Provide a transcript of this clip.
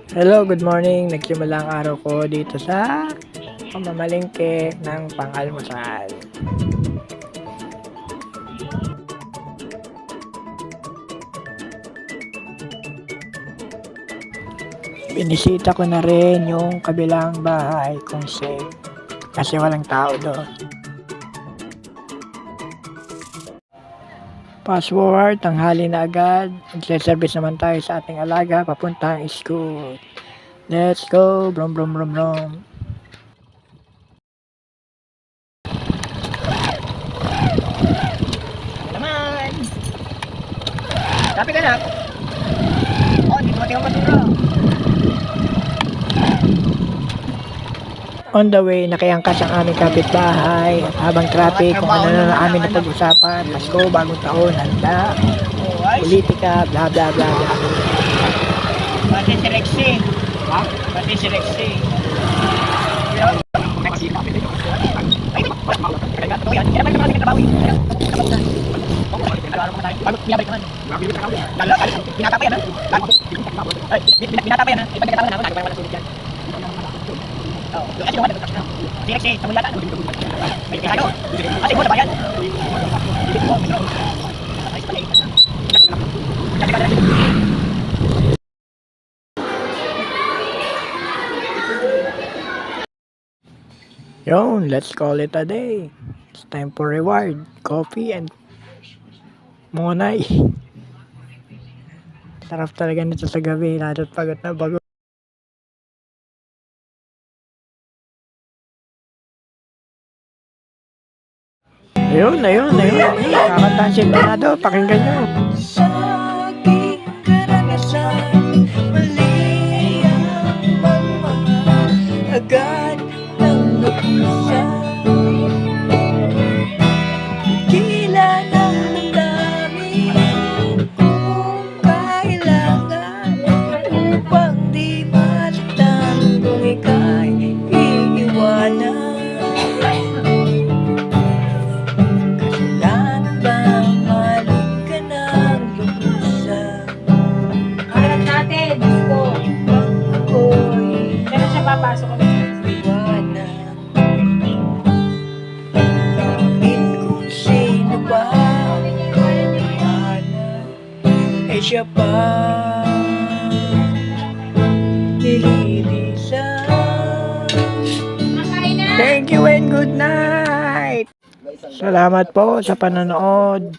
Hello, good morning. Nagsimula ang araw ko dito sa pamamalengke ng pang-almusal. Binisita ko na rin yung kabilang bahay kung safe kasi walang tao doon. Fast forward, tanghali na agad. Magse-service naman tayo sa ating alaga papuntang school. Let's go! Brum brum brum brum. Naman! Sabi ka na! Oh, di dumating ang basura! On the way, nakiangkas ang aming kapitbahay at habang traffic kung ano na amin na pag-usapan, Pasko, bagong taon, handa, politika, bla bla bla bla. Pati si Rexy! Ha? Pati si Rexy! Binata pa yan ha? Binata pa yan ha? Ipagkakatawa na ako, nagawa ng sulit yan. Kasi naman, si Rexy, sa mula ka. May kasado. Kasi mo, nabayan. Ayos pala eh. Yun, let's call it a day. It's time for reward, coffee and monay. Sarap talaga nito sa gabi, lalo't pagod na bago. Ayun. Kakantahan si Empanado, pakinggan nyo. Sa aking karanasan, mali ang mga agad ng nag-isa. Tila ng damdamin kung kailangan upang di masaktan kung ika'y iiwanan. Kasalanan bang malik ka ng lubusan? Alam natin, Diyos ko. Ako'y Kaya siya papasok kami. iwanan. Bakit kung sino ba ang iwanan, eh siya pa nililisan. Thank you and good night. Salamat po sa panonood.